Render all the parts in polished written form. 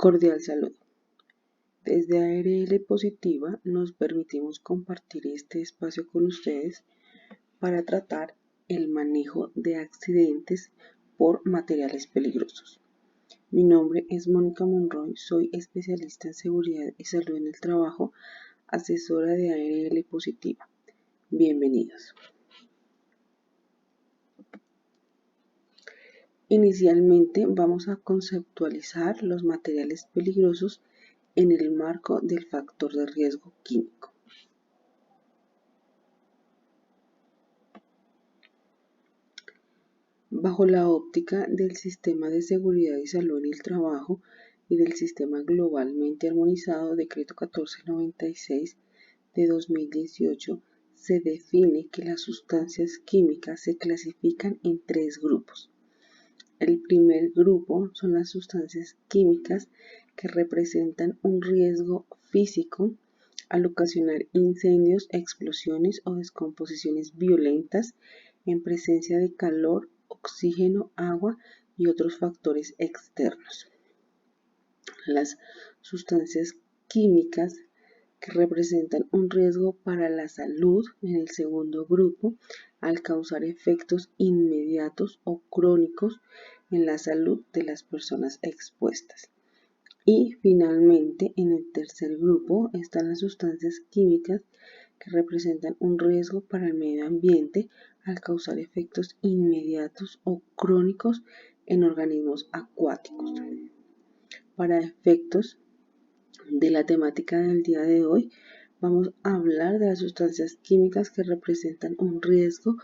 Cordial saludo. Desde ARL Positiva nos permitimos compartir este espacio con ustedes para tratar el manejo de accidentes por materiales peligrosos. Mi nombre es Mónica Monroy, soy especialista en seguridad y salud en el trabajo, asesora de ARL Positiva. Bienvenidos. Inicialmente vamos a conceptualizar los materiales peligrosos en el marco del factor de riesgo químico. Bajo la óptica del Sistema de Seguridad y Salud en el Trabajo y del Sistema Globalmente Armonizado, Decreto 1496 de 2018, se define que las sustancias químicas se clasifican en tres grupos. El primer grupo son las sustancias químicas que representan un riesgo físico al ocasionar incendios, explosiones o descomposiciones violentas en presencia de calor, oxígeno, agua y otros factores externos. Las sustancias químicas que representan un riesgo para la salud en el segundo grupo al causar efectos inmediatos o crónicos en la salud de las personas expuestas. Y finalmente, en el tercer grupo están las sustancias químicas que representan un riesgo para el medio ambiente al causar efectos inmediatos o crónicos en organismos acuáticos. Para efectos de la temática del día de hoy, vamos a hablar de las sustancias químicas que representan un riesgo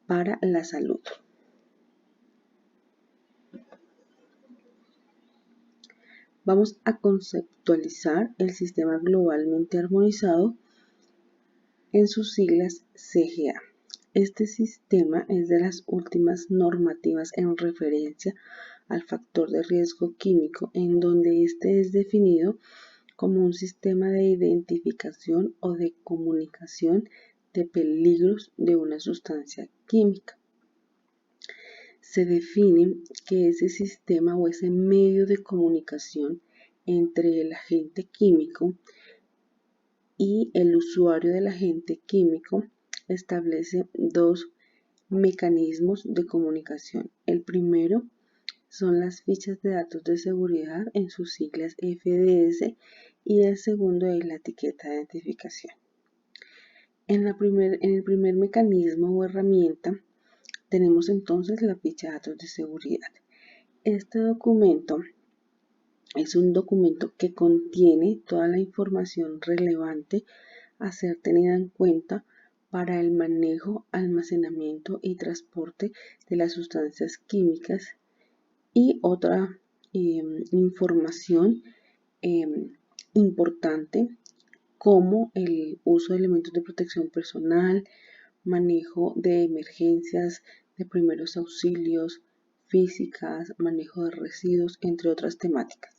para la salud. Vamos a conceptualizar el Sistema Globalmente Armonizado en sus siglas CGA. Este sistema es de las últimas normativas en referencia al factor de riesgo químico, en donde este es definido como un sistema de identificación o de comunicación de peligros de una sustancia química. Se define que ese sistema o ese medio de comunicación entre el agente químico y el usuario del agente químico establece dos mecanismos de comunicación. El primero son las fichas de datos de seguridad, en sus siglas FDS, y el segundo es la etiqueta de identificación. En el primer mecanismo o herramienta tenemos entonces la ficha de datos de seguridad. Este documento es un documento que contiene toda la información relevante a ser tenida en cuenta para el manejo, almacenamiento y transporte de las sustancias químicas y otra información importante como el uso de elementos de protección personal, manejo de emergencias, de primeros auxilios, físicas, manejo de residuos, entre otras temáticas.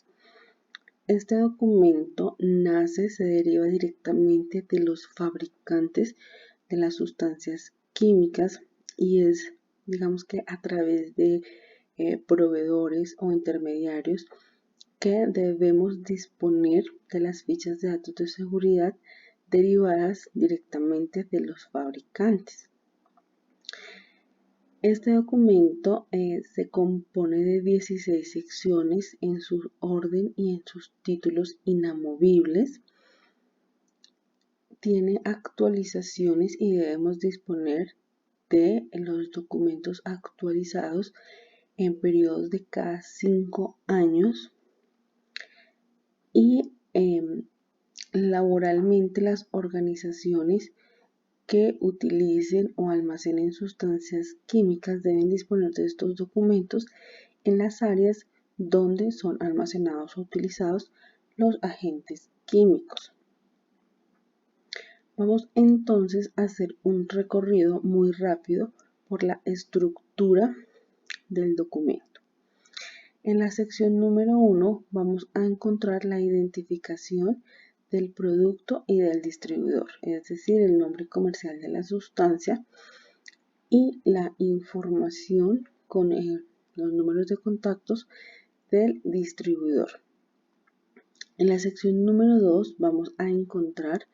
Este documento se deriva directamente de los fabricantes de las sustancias químicas y es, digamos que a través de proveedores o intermediarios que debemos disponer de las fichas de datos de seguridad derivadas directamente de los fabricantes. Este documento se compone de 16 secciones en su orden y en sus títulos inamovibles. Tiene actualizaciones y debemos disponer de los documentos actualizados en periodos de cada 5 años y laboralmente las organizaciones que utilicen o almacenen sustancias químicas deben disponer de estos documentos en las áreas donde son almacenados o utilizados los agentes químicos. Vamos entonces a hacer un recorrido muy rápido por la estructura del documento. En la sección número 1 vamos a encontrar la identificación del producto y del distribuidor, es decir, el nombre comercial de la sustancia y la información con los números de contactos del distribuidor. En la sección número 2 vamos a encontrar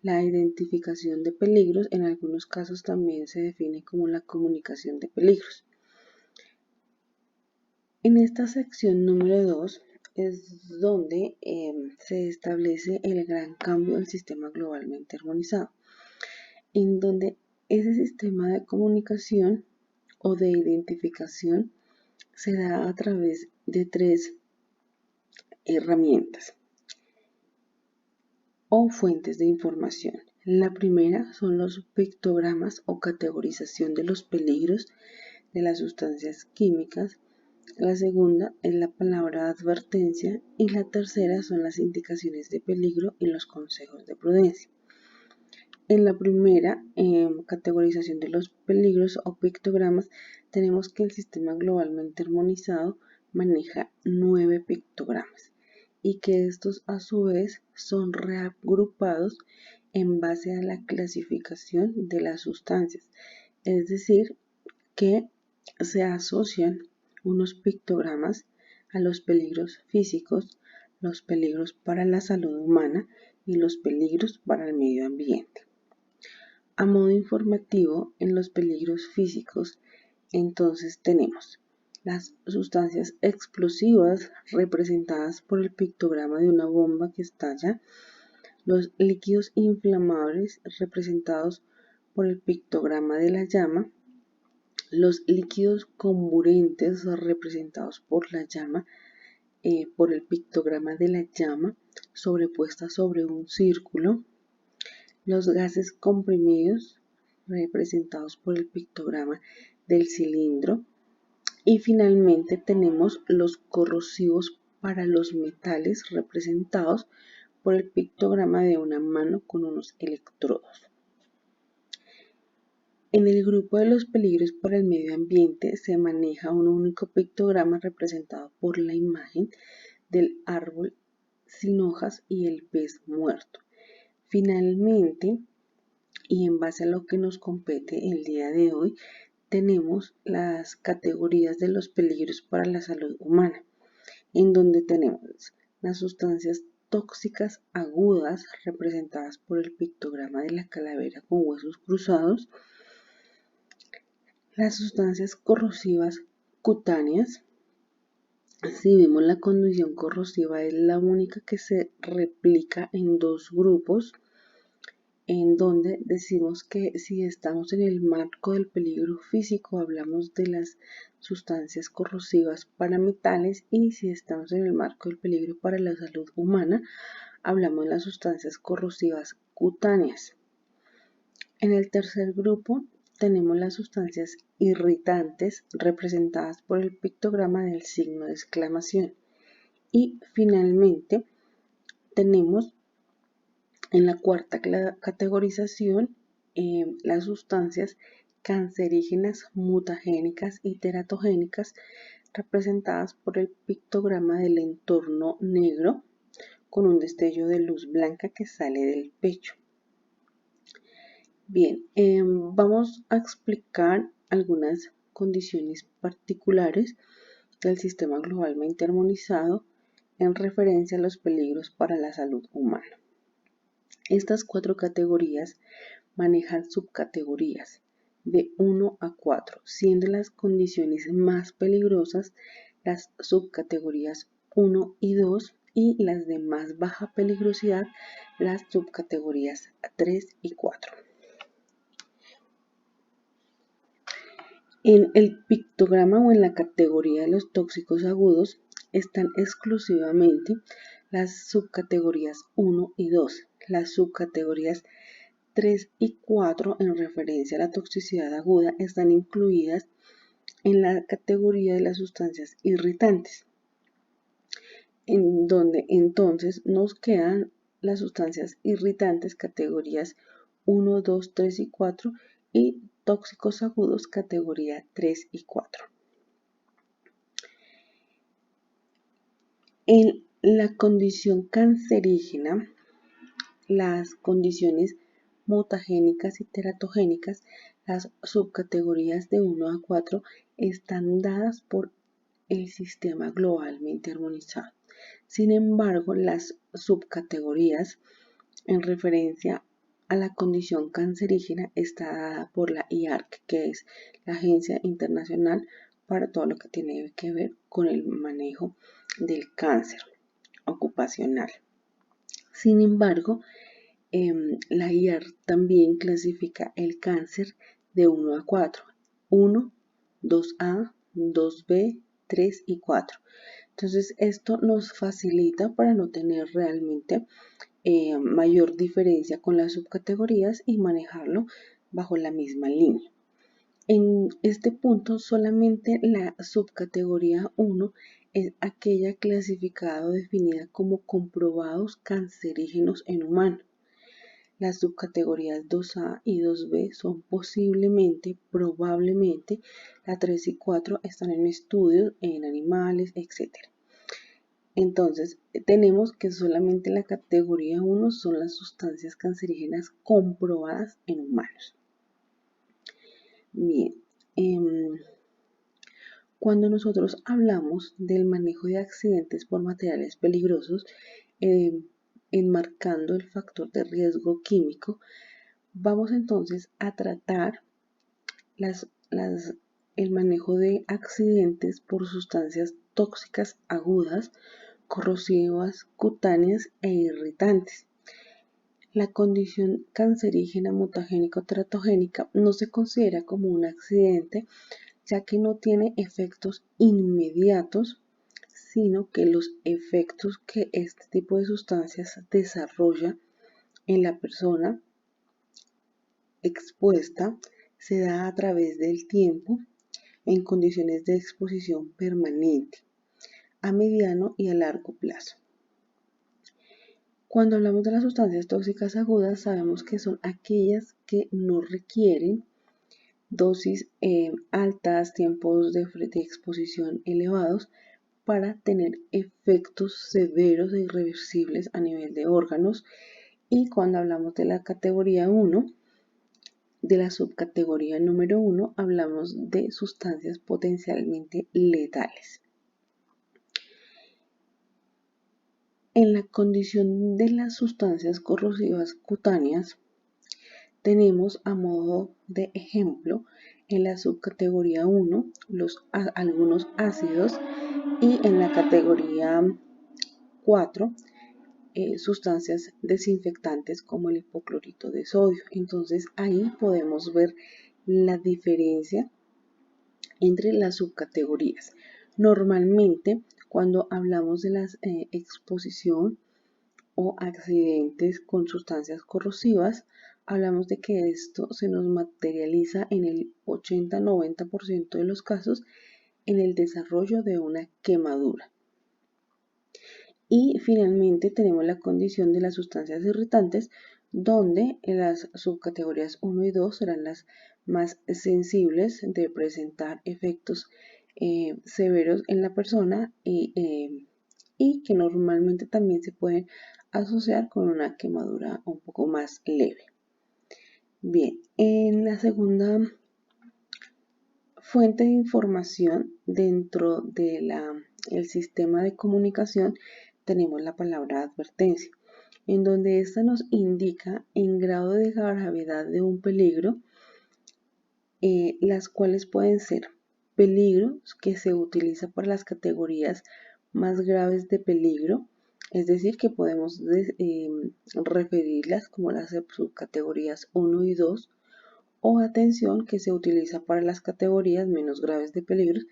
la identificación de peligros. En algunos casos también se define como la comunicación de peligros. En esta sección número 2 es donde se establece el gran cambio del sistema globalmente armonizado, en donde ese sistema de comunicación o de identificación se da a través de 3 herramientas o fuentes de información. La primera son los pictogramas o categorización de los peligros de las sustancias químicas. La segunda es la palabra advertencia y la tercera son las indicaciones de peligro y los consejos de prudencia. En la primera categorización de los peligros o pictogramas tenemos que el sistema globalmente armonizado maneja 9 pictogramas y que estos a su vez son reagrupados en base a la clasificación de las sustancias, es decir, que se asocian unos pictogramas a los peligros físicos, los peligros para la salud humana y los peligros para el medio ambiente. A modo informativo, en los peligros físicos, entonces tenemos las sustancias explosivas representadas por el pictograma de una bomba que estalla, los líquidos inflamables representados por el pictograma de la llama, los líquidos comburentes representados por la llama, por el pictograma de la llama sobrepuesta sobre un círculo, los gases comprimidos representados por el pictograma del cilindro y finalmente tenemos los corrosivos para los metales representados por el pictograma de una mano con unos electrodos. En el grupo de los peligros para el medio ambiente se maneja un único pictograma representado por la imagen del árbol sin hojas y el pez muerto. Finalmente, y en base a lo que nos compete el día de hoy, tenemos las categorías de los peligros para la salud humana, en donde tenemos las sustancias tóxicas agudas representadas por el pictograma de la calavera con huesos cruzados, las sustancias corrosivas cutáneas. Si vemos la condición corrosiva es la única que se replica en 2 grupos, en donde decimos que si estamos en el marco del peligro físico hablamos de las sustancias corrosivas para metales y si estamos en el marco del peligro para la salud humana hablamos de las sustancias corrosivas cutáneas. En el tercer grupo tenemos las sustancias irritantes representadas por el pictograma del signo de exclamación. Y finalmente tenemos en la cuarta categorización las sustancias cancerígenas, mutagénicas y teratogénicas representadas por el pictograma del entorno negro con un destello de luz blanca que sale del pecho. Bien, vamos a explicar algunas condiciones particulares del sistema globalmente armonizado en referencia a los peligros para la salud humana. Estas 4 categorías manejan subcategorías de 1 a 4, siendo las condiciones más peligrosas las subcategorías 1 y 2 y las de más baja peligrosidad las subcategorías 3 y 4. En el pictograma o en la categoría de los tóxicos agudos están exclusivamente las subcategorías 1 y 2. Las subcategorías 3 y 4 en referencia a la toxicidad aguda están incluidas en la categoría de las sustancias irritantes, en donde entonces nos quedan las sustancias irritantes categorías 1, 2, 3 y 4 y tóxicos agudos categoría 3 y 4. En la condición cancerígena, las condiciones mutagénicas y teratogénicas, las subcategorías de 1 a 4 están dadas por el sistema globalmente armonizado. Sin embargo, las subcategorías en referencia a la condición cancerígena está dada por la IARC, que es la Agencia Internacional para todo lo que tiene que ver con el manejo del cáncer ocupacional. Sin embargo, la IARC también clasifica el cáncer de 1 a 4, 1, 2A, 2B, 3 y 4. Entonces, esto nos facilita para no tener realmente mayor diferencia con las subcategorías y manejarlo bajo la misma línea. En este punto, solamente la subcategoría 1 es aquella clasificada o definida como comprobados cancerígenos en humanos. Las subcategorías 2A y 2B son posiblemente, probablemente, la 3 y 4 están en estudios en animales, etc. Entonces, tenemos que solamente la categoría 1 son las sustancias cancerígenas comprobadas en humanos. Bien, cuando nosotros hablamos del manejo de accidentes por materiales peligrosos, enmarcando el factor de riesgo químico, vamos entonces a tratar el manejo de accidentes por sustancias tóxicas agudas, corrosivas, cutáneas e irritantes. La condición cancerígena, mutagénica o teratogénica no se considera como un accidente, ya que no tiene efectos inmediatos, sino que los efectos que este tipo de sustancias desarrolla en la persona expuesta se da a través del tiempo en condiciones de exposición permanente, a mediano y a largo plazo. Cuando hablamos de las sustancias tóxicas agudas, sabemos que son aquellas que no requieren dosis altas, tiempos de exposición elevados para tener efectos severos e irreversibles a nivel de órganos. Y cuando hablamos de la categoría 1, de la subcategoría número 1, hablamos de sustancias potencialmente letales. En la condición de las sustancias corrosivas cutáneas, tenemos a modo de ejemplo en la subcategoría 1 algunos ácidos y en la categoría 4 sustancias desinfectantes como el hipoclorito de sodio. Entonces ahí podemos ver la diferencia entre las subcategorías. Normalmente cuando hablamos de la exposición o accidentes con sustancias corrosivas, hablamos de que esto se nos materializa en el 80-90% de los casos en el desarrollo de una quemadura. Y finalmente tenemos la condición de las sustancias irritantes, donde en las subcategorías 1 y 2 serán las más sensibles de presentar efectos severos en la persona y que normalmente también se pueden asociar con una quemadura un poco más leve. Bien, en la segunda fuente de información dentro del sistema de comunicación tenemos la palabra advertencia, en donde esta nos indica en grado de gravedad de un peligro, las cuales pueden ser peligros que se utiliza para las categorías más graves de peligro, es decir, que podemos referirlas como las subcategorías 1 y 2, o atención que se utiliza para las categorías menos graves de peligros,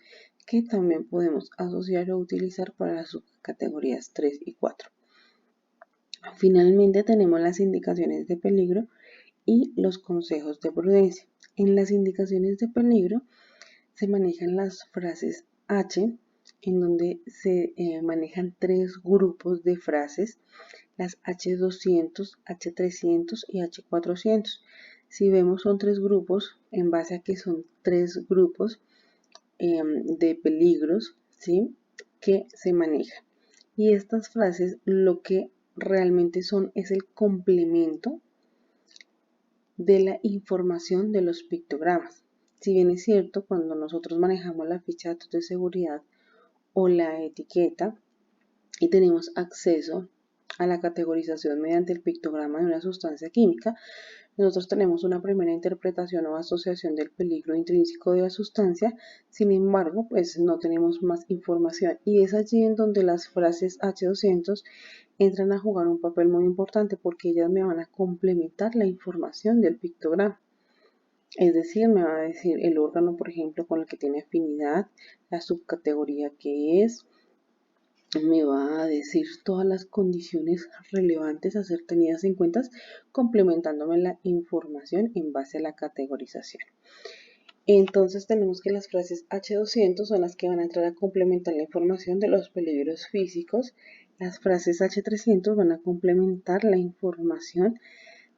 que también podemos asociar o utilizar para las subcategorías 3 y 4. Finalmente tenemos las indicaciones de peligro y los consejos de prudencia. En las indicaciones de peligro se manejan las frases H, en donde se manejan 3 grupos de frases, las H200, H300 y H400. Si vemos son 3 grupos, en base a que son 3 grupos de peligros, ¿sí?, que se manejan. Y estas frases lo que realmente son es el complemento de la información de los pictogramas. Si bien es cierto, cuando nosotros manejamos la ficha de datos de seguridad o la etiqueta, y tenemos acceso a la categorización mediante el pictograma de una sustancia química, nosotros tenemos una primera interpretación o asociación del peligro intrínseco de la sustancia, sin embargo, pues no tenemos más información y es allí en donde las frases H200 entran a jugar un papel muy importante porque ellas me van a complementar la información del pictograma. Es decir, me va a decir el órgano, por ejemplo, con el que tiene afinidad, la subcategoría que es, me va a decir todas las condiciones relevantes a ser tenidas en cuenta, complementándome la información en base a la categorización. Entonces tenemos que las frases H200 son las que van a entrar a complementar la información de los peligros físicos. Las frases H300 van a complementar la información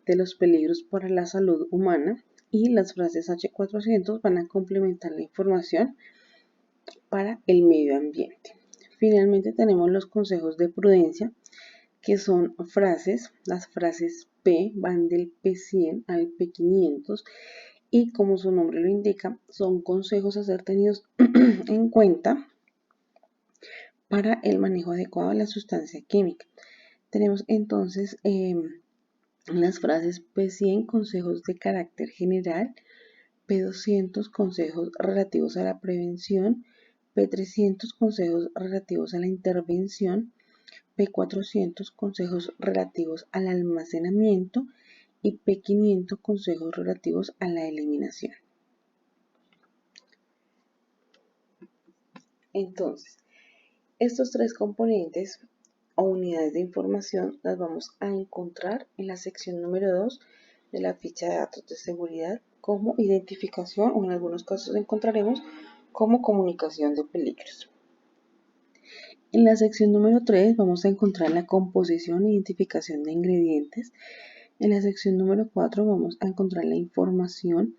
de los peligros para la salud humana y las frases H400 van a complementar la información para el medio ambiente. Finalmente tenemos los consejos de prudencia, que son frases. Las frases P van del P100 al P500 y como su nombre lo indica, son consejos a ser tenidos en cuenta para el manejo adecuado de la sustancia química. Tenemos entonces las frases P100, consejos de carácter general, P200, consejos relativos a la prevención, P300, consejos relativos a la intervención, P400, consejos relativos al almacenamiento y P500, consejos relativos a la eliminación. Entonces, estos tres componentes o unidades de información las vamos a encontrar en la sección número 2 de la ficha de datos de seguridad como identificación o en algunos casos encontraremos como comunicación de peligros. En la sección número 3 vamos a encontrar la composición e identificación de ingredientes. En la sección número 4 vamos a encontrar la información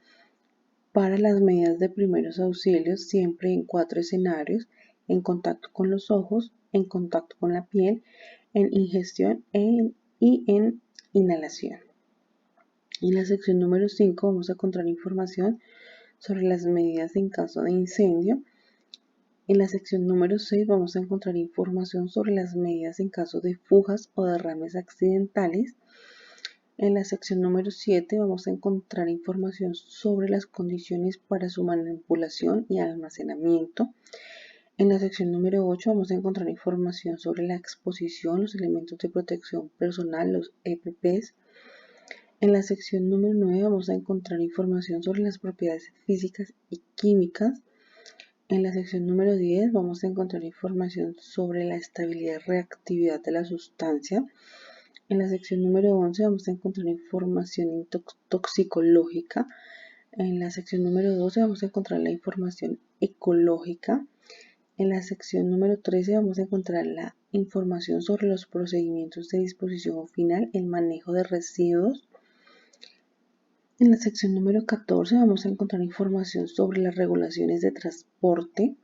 para las medidas de primeros auxilios, siempre en 4 escenarios: en contacto con los ojos, en contacto con la piel, en ingestión y en inhalación. En la sección número 5 vamos a encontrar información sobre las medidas en caso de incendio. En la sección número 6 vamos a encontrar información sobre las medidas en caso de fugas o derrames accidentales. En la sección número 7 vamos a encontrar información sobre las condiciones para su manipulación y almacenamiento. En la sección número 8 vamos a encontrar información sobre la exposición, los elementos de protección personal, los EPPs. En la sección número 9 vamos a encontrar información sobre las propiedades físicas y químicas. En la sección número 10 vamos a encontrar información sobre la estabilidad y reactividad de la sustancia. En la sección número 11 vamos a encontrar información toxicológica. En la sección número 12 vamos a encontrar la información ecológica. En la sección número 13 vamos a encontrar la información sobre los procedimientos de disposición final, el manejo de residuos. En la sección número 14 vamos a encontrar información sobre las regulaciones de transporte.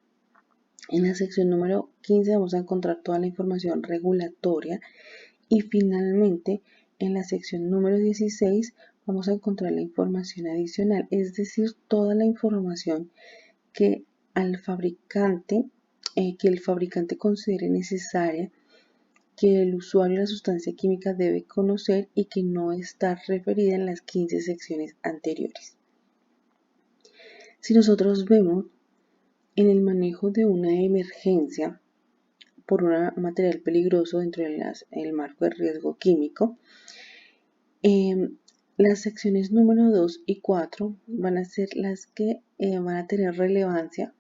En la sección número 15 vamos a encontrar toda la información regulatoria. Y finalmente, en la sección número 16 vamos a encontrar la información adicional, es decir, toda la información que el fabricante considere necesaria, que el usuario de la sustancia química debe conocer y que no está referida en las 15 secciones anteriores. Si nosotros vemos en el manejo de una emergencia por un material peligroso dentro del marco de riesgo químico, las secciones número 2 y 4 van a ser las que van a tener relevancia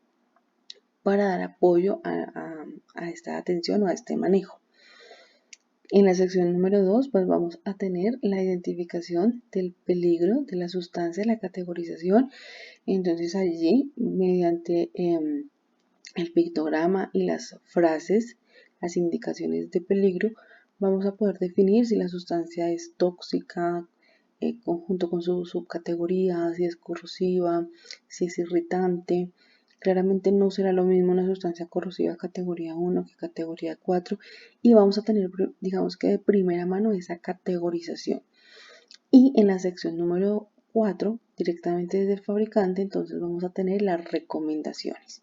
para dar apoyo a esta atención o a este manejo. En la sección número 2 pues vamos a tener la identificación del peligro de la sustancia, la categorización. Entonces allí, mediante el pictograma y las frases, las indicaciones de peligro, vamos a poder definir si la sustancia es tóxica, junto con su subcategoría, si es corrosiva, si es irritante. Claramente no será lo mismo una sustancia corrosiva categoría 1 que categoría 4 y vamos a tener, digamos que de primera mano, esa categorización. Y en la sección número 4, directamente desde el fabricante, entonces vamos a tener las recomendaciones.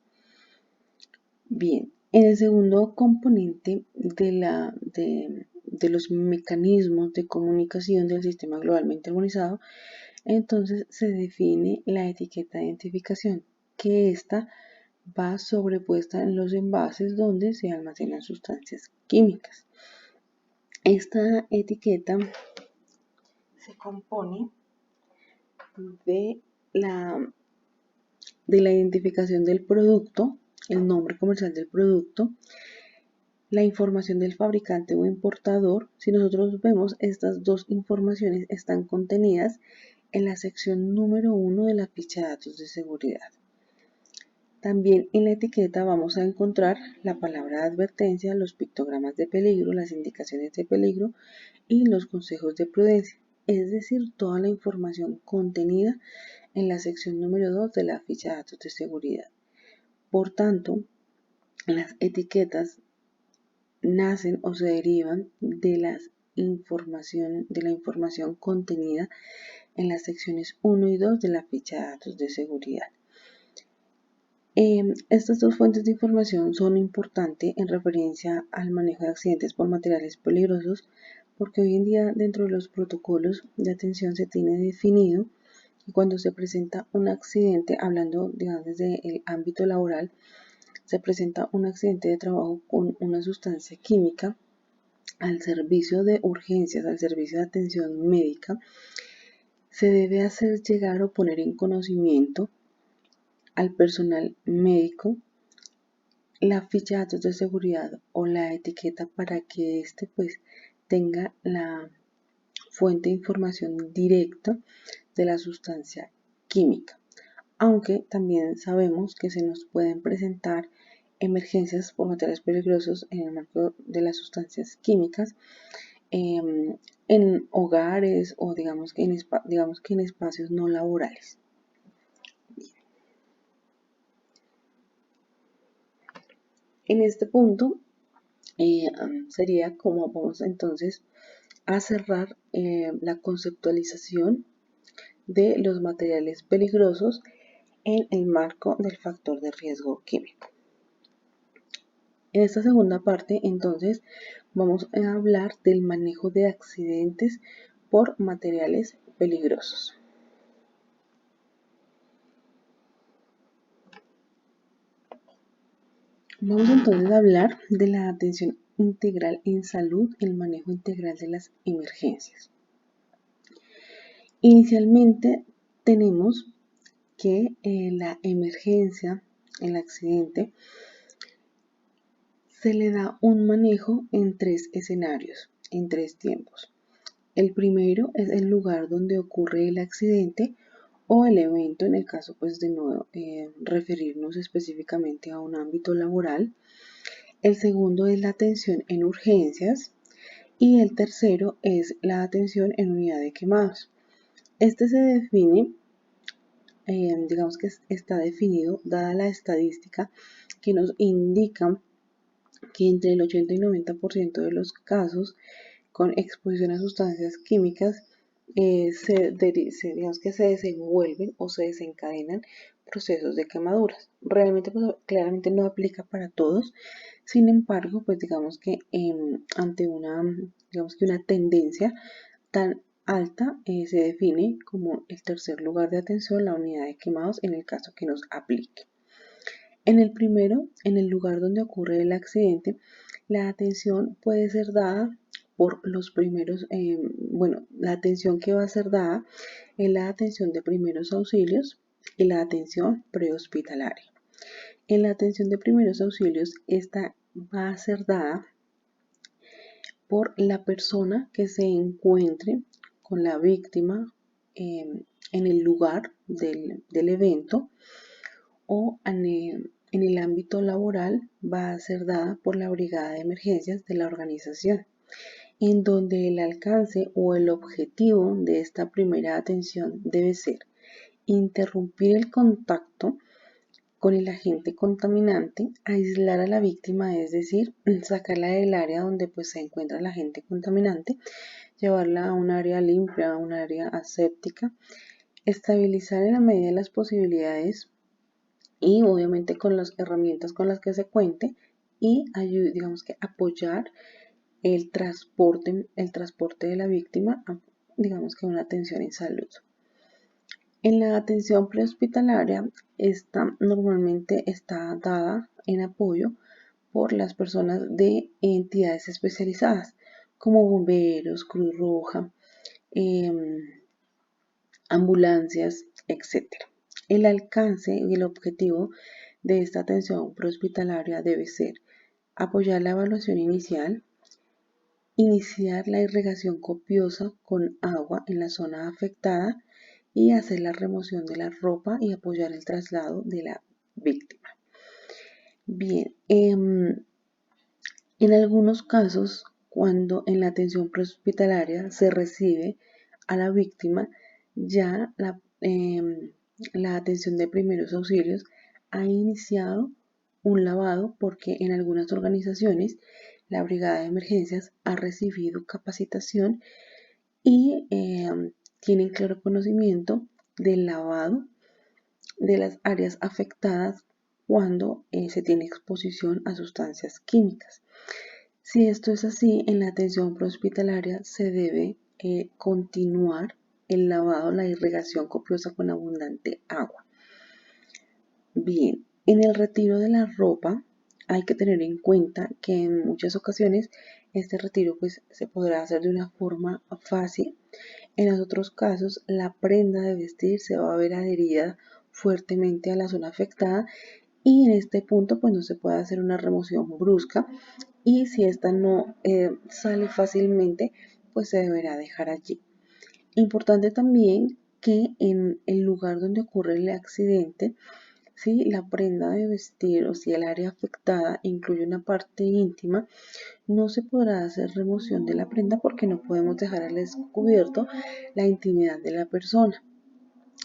Bien, En el segundo componente de los mecanismos de comunicación del sistema globalmente armonizado, entonces se define la etiqueta de identificación, que esta va sobrepuesta en los envases donde se almacenan sustancias químicas. Esta etiqueta se compone de la identificación del producto, el nombre comercial del producto, la información del fabricante o importador. Si nosotros vemos, estas dos informaciones están contenidas en la sección número 1 de la ficha de datos de seguridad. También en la etiqueta vamos a encontrar la palabra de advertencia, los pictogramas de peligro, las indicaciones de peligro y los consejos de prudencia, es decir, toda la información contenida en la sección número 2 de la ficha de datos de seguridad. Por tanto, las etiquetas nacen o se derivan de la información contenida en las secciones 1 y 2 de la ficha de datos de seguridad. Estas dos fuentes de información son importantes en referencia al manejo de accidentes por materiales peligrosos, porque hoy en día dentro de los protocolos de atención se tiene definido que cuando se presenta un accidente, hablando digamos desde el ámbito laboral, se presenta un accidente de trabajo con una sustancia química, al servicio de urgencias, al servicio de atención médica, se debe hacer llegar o poner en conocimiento al personal médico la ficha de datos de seguridad o la etiqueta para que éste pues tenga la fuente de información directa de la sustancia química. Aunque también sabemos que se nos pueden presentar emergencias por materiales peligrosos en el marco de las sustancias químicas en hogares o digamos que en espacios no laborales. En este punto sería como vamos entonces a cerrar la conceptualización de los materiales peligrosos en el marco del factor de riesgo químico. En esta segunda parte, entonces, vamos a hablar del manejo de accidentes por materiales peligrosos. Vamos entonces a hablar de la atención integral en salud, el manejo integral de las emergencias. Inicialmente tenemos que la emergencia, el accidente, se le da un manejo en 3 escenarios, en 3 tiempos. El primero es el lugar donde ocurre el accidente o el evento, en el caso pues de no referirnos específicamente a un ámbito laboral. El segundo es la atención en urgencias y el tercero es la atención en unidad de quemados. Este se define, digamos que está definido dada la estadística que nos indica que entre el 80 y 90% de los casos con exposición a sustancias químicas digamos que se desenvuelven o se desencadenan procesos de quemaduras. Realmente, pues, claramente no aplica para todos. Sin embargo, pues digamos que ante una tendencia tan alta se define como el tercer lugar de atención la unidad de quemados en el caso que nos aplique. En el primero, en el lugar donde ocurre el accidente, la atención puede ser dada por los primeros, la atención que va a ser dada es la atención de primeros auxilios y la atención prehospitalaria. En la atención de primeros auxilios, esta va a ser dada por la persona que se encuentre con la víctima en el lugar del evento o en el ámbito laboral va a ser dada por la brigada de emergencias de la organización, en donde el alcance o el objetivo de esta primera atención debe ser interrumpir el contacto con el agente contaminante, aislar a la víctima, es decir, sacarla del área donde pues se encuentra el agente contaminante, llevarla a un área limpia, a un área aséptica, estabilizar en la medida de las posibilidades y obviamente con las herramientas con las que se cuente y digamos que apoyar el transporte de la víctima a, digamos que una atención en salud. En la atención prehospitalaria, esta normalmente está dada en apoyo por las personas de entidades especializadas como bomberos, Cruz Roja, ambulancias, etc. El alcance y el objetivo de esta atención prehospitalaria debe ser apoyar la evaluación inicial, iniciar la irrigación copiosa con agua en la zona afectada y hacer la remoción de la ropa y apoyar el traslado de la víctima. Bien, en algunos casos, cuando en la atención prehospitalaria se recibe a la víctima, ya la atención de primeros auxilios ha iniciado un lavado porque en algunas organizaciones la brigada de emergencias ha recibido capacitación y tienen claro conocimiento del lavado de las áreas afectadas cuando se tiene exposición a sustancias químicas. Si esto es así, en la atención prehospitalaria se debe continuar el lavado, la irrigación copiosa con abundante agua. Bien, en el retiro de la ropa hay que tener en cuenta que en muchas ocasiones este retiro pues, se podrá hacer de una forma fácil. En los otros casos, la prenda de vestir se va a ver adherida fuertemente a la zona afectada y en este punto pues no se puede hacer una remoción brusca y si esta no sale fácilmente pues se deberá dejar allí. Importante también que en el lugar donde ocurre el accidente, si la prenda de vestir o si el área afectada incluye una parte íntima, no se podrá hacer remoción de la prenda porque no podemos dejar al descubierto la intimidad de la persona.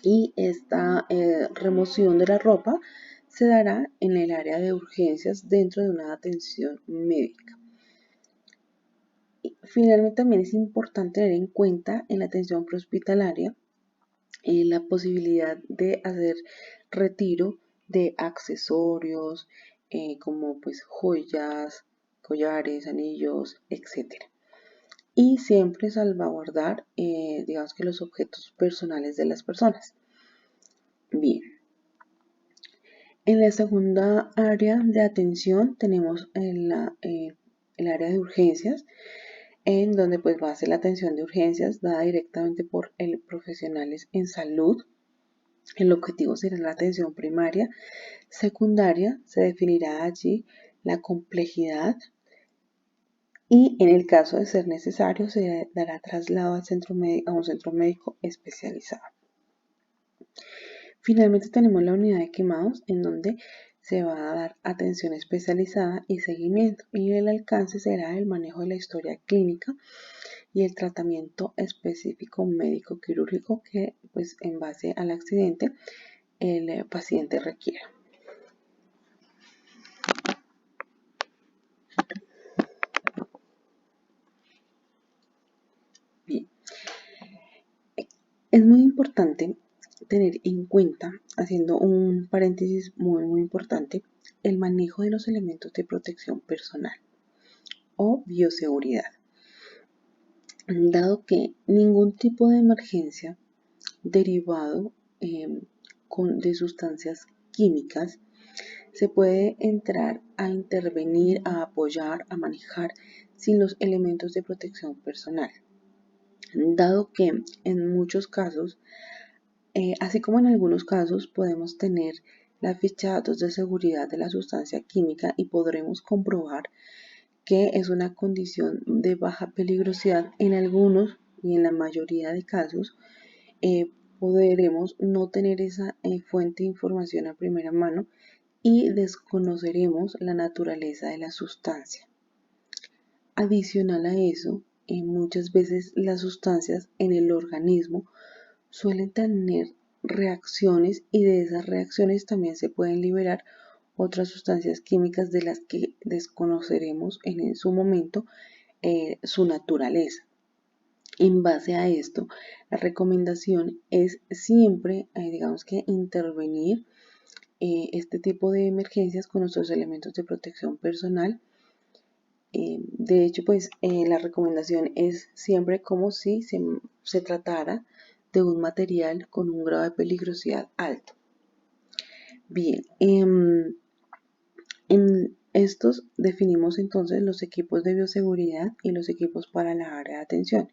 Y esta remoción de la ropa se dará en el área de urgencias dentro de una atención médica. Finalmente, también es importante tener en cuenta en la atención prehospitalaria la posibilidad de hacer retiro de accesorios como pues joyas, collares, anillos, etc. Y siempre salvaguardar, digamos que los objetos personales de las personas. Bien. En la segunda área de atención tenemos el área de urgencias, en donde pues va a ser la atención de urgencias dada directamente por profesionales en salud. El objetivo será la atención primaria. Secundaria, se definirá allí la complejidad y en el caso de ser necesario se dará traslado a un centro médico especializado. Finalmente tenemos la unidad de quemados en donde se va a dar atención especializada y seguimiento y el alcance será el manejo de la historia clínica y el tratamiento específico médico quirúrgico que pues en base al accidente el paciente requiera. Bien. Es muy importante tener en cuenta, haciendo un paréntesis muy importante, el manejo de los elementos de protección personal o bioseguridad. Dado que ningún tipo de emergencia derivado de sustancias químicas se puede entrar a intervenir, a apoyar, a manejar sin los elementos de protección personal. Dado que en muchos casos, así como en algunos casos, podemos tener la ficha de datos de seguridad de la sustancia química y podremos comprobar que es una condición de baja peligrosidad en algunos y en la mayoría de casos, podremos no tener esa fuente de información a primera mano y desconoceremos la naturaleza de la sustancia. Adicional a eso, muchas veces las sustancias en el organismo suelen tener reacciones y de esas reacciones también se pueden liberar otras sustancias químicas de las que desconoceremos en su momento su naturaleza. En base a esto, la recomendación es siempre, digamos que intervenir este tipo de emergencias con nuestros elementos de protección personal. De hecho, pues la recomendación es siempre como si se tratara de un material con un grado de peligrosidad alto. Bien, en estos definimos entonces los equipos de bioseguridad y los equipos para la área de atención.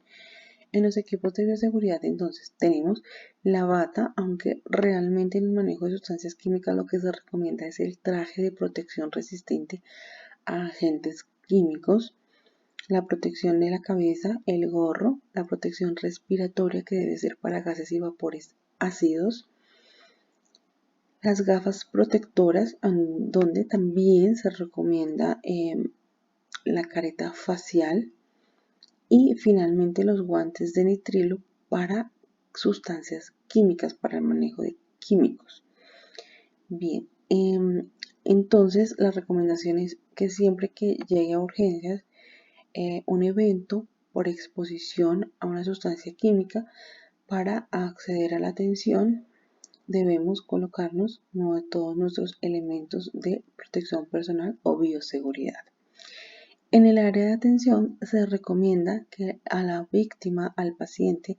En los equipos de bioseguridad entonces tenemos la bata, aunque realmente en el manejo de sustancias químicas lo que se recomienda es el traje de protección resistente a agentes químicos, la protección de la cabeza, el gorro, la protección respiratoria que debe ser para gases y vapores ácidos, las gafas protectoras, donde también se recomienda la careta facial y finalmente los guantes de nitrilo para sustancias químicas, para el manejo de químicos. Bien, entonces la recomendación es que siempre que llegue a urgencias un evento por exposición a una sustancia química, para acceder a la atención debemos colocarnos uno de todos nuestros elementos de protección personal o bioseguridad. En el área de atención se recomienda que a la víctima, al paciente,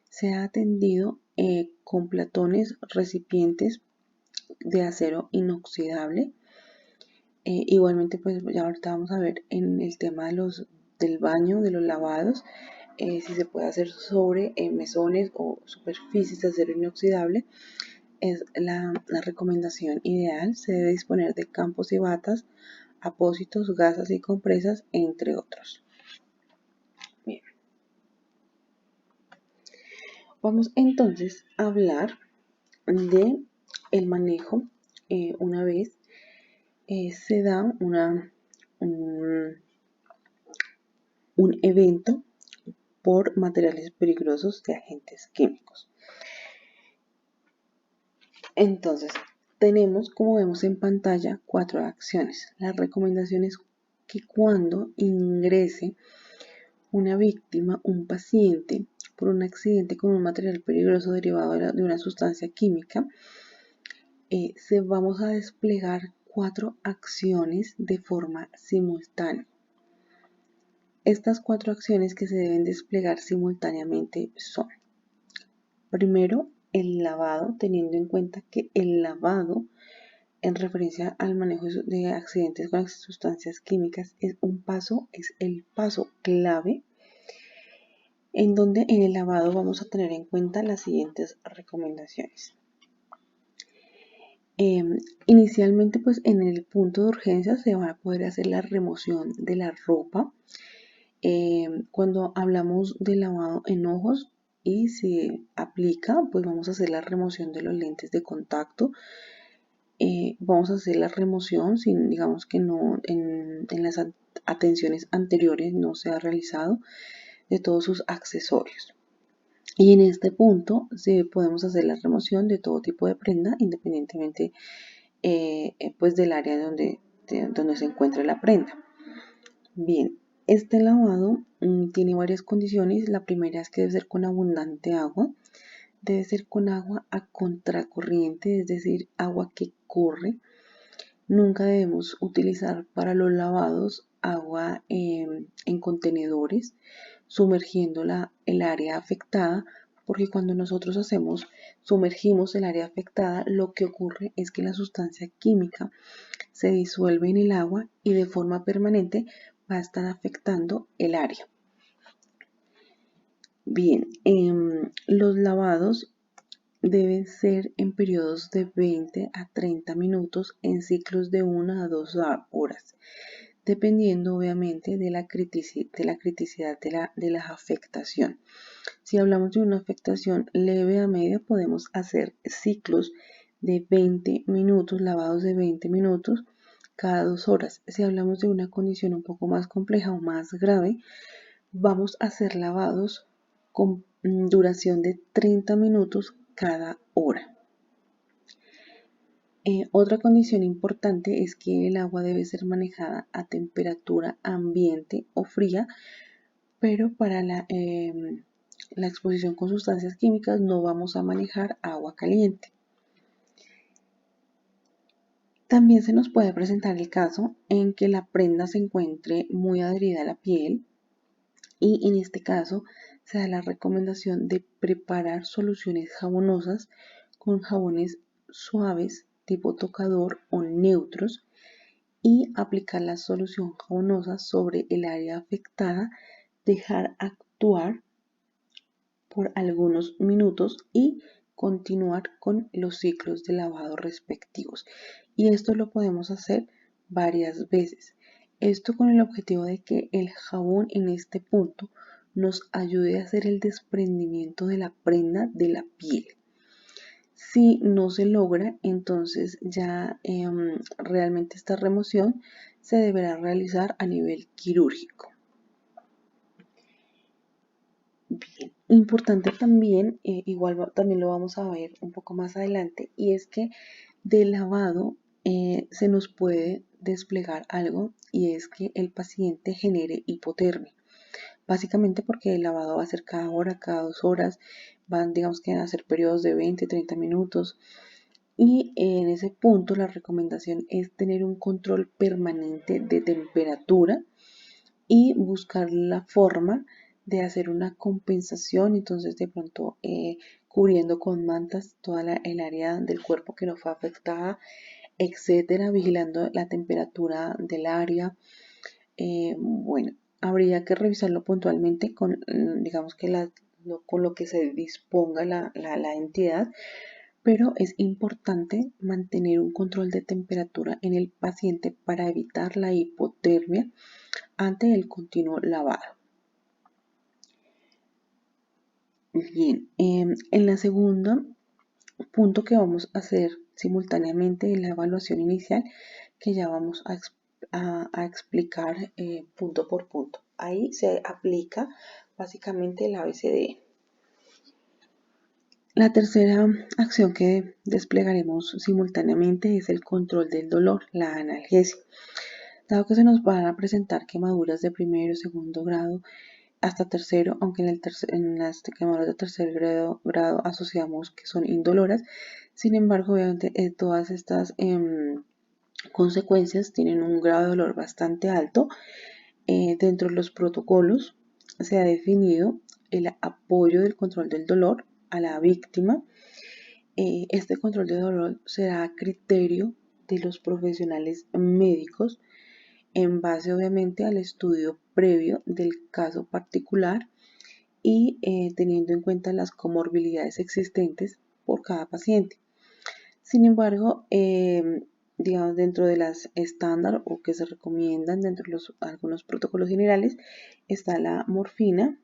sea atendido con platones recipientes de acero inoxidable. Igualmente, pues ya ahorita vamos a ver en el tema del baño, de los lavados, si se puede hacer sobre mesones o superficies de acero inoxidable. Es la recomendación ideal. Se debe disponer de campos y batas, apósitos, gasas y compresas, entre otros. Bien. Vamos entonces a hablar de el manejo una vez se da un evento por materiales peligrosos de agentes químicos. Entonces, tenemos, como vemos en pantalla, 4 acciones. La recomendación es que cuando ingrese una víctima, un paciente, por un accidente con un material peligroso derivado de una sustancia química, vamos a desplegar 4 acciones de forma simultánea. Estas 4 acciones que se deben desplegar simultáneamente son: primero, el lavado, teniendo en cuenta que el lavado, en referencia al manejo de accidentes con sustancias químicas, es el paso clave, en donde en el lavado vamos a tener en cuenta las siguientes recomendaciones. Inicialmente, pues en el punto de urgencia se va a poder hacer la remoción de la ropa. Cuando hablamos de lavado en ojos y se aplica, pues vamos a hacer la remoción de los lentes de contacto. Vamos a hacer la remoción, sin, digamos que no en las atenciones anteriores no se ha realizado, de todos sus accesorios. Y en este punto podemos hacer la remoción de todo tipo de prenda, independientemente pues del área donde se encuentre la prenda. Bien, este lavado tiene varias condiciones. La primera es que debe ser con abundante agua. Debe ser con agua a contracorriente, es decir, agua que corre. Nunca debemos utilizar para los lavados agua en contenedores, sumergiendo el área afectada, porque cuando nosotros sumergimos el área afectada, lo que ocurre es que la sustancia química se disuelve en el agua y de forma permanente va a estar afectando el área. Bien, los lavados deben ser en periodos de 20 a 30 minutos en ciclos de 1 a 2 horas, dependiendo obviamente de la criticidad de la afectación. Si hablamos de una afectación leve a media, podemos hacer ciclos de 20 minutos, lavados de 20 minutos cada 2 horas. Si hablamos de una condición un poco más compleja o más grave, vamos a hacer lavados con duración de 30 minutos cada hora. Otra condición importante es que el agua debe ser manejada a temperatura ambiente o fría, pero para la exposición con sustancias químicas no vamos a manejar agua caliente. También se nos puede presentar el caso en que la prenda se encuentre muy adherida a la piel y en este caso se da la recomendación de preparar soluciones jabonosas con jabones suaves tipo tocador o neutros y aplicar la solución jabonosa sobre el área afectada, dejar actuar por algunos minutos y continuar con los ciclos de lavado respectivos. Y esto lo podemos hacer varias veces. Esto con el objetivo de que el jabón en este punto nos ayude a hacer el desprendimiento de la prenda de la piel. Si no se logra, entonces ya realmente esta remoción se deberá realizar a nivel quirúrgico. Bien, importante también, igual también lo vamos a ver un poco más adelante, y es que del lavado se nos puede desplegar algo y es que el paciente genere hipotermia. Básicamente porque el lavado va a ser cada hora, cada 2 horas, van digamos que a ser periodos de 20, 30 minutos. Y en ese punto la recomendación es tener un control permanente de temperatura y buscar la forma de hacer una compensación, entonces de pronto cubriendo con mantas toda el área del cuerpo que no fue afectada, etcétera, vigilando la temperatura del área. Bueno, habría que revisarlo puntualmente con, digamos que con lo que se disponga la entidad, pero es importante mantener un control de temperatura en el paciente para evitar la hipotermia ante el continuo lavado. Bien, en la segunda punto que vamos a hacer simultáneamente en la evaluación inicial, que ya vamos a explicar punto por punto. Ahí se aplica básicamente el ABCDE. La tercera acción que desplegaremos simultáneamente es el control del dolor, la analgesia. Dado que se nos van a presentar quemaduras de primero, segundo grado hasta tercero, aunque en las quemaduras de tercer grado asociamos que son indoloras, sin embargo, obviamente todas estas consecuencias tienen un grado de dolor bastante alto. Dentro de los protocolos se ha definido el apoyo del control del dolor a la víctima. Este control de dolor será a criterio de los profesionales médicos en base obviamente al estudio previo del caso particular y teniendo en cuenta las comorbilidades existentes por cada paciente. Sin embargo, digamos dentro de las estándar o que se recomiendan dentro de algunos protocolos generales está la morfina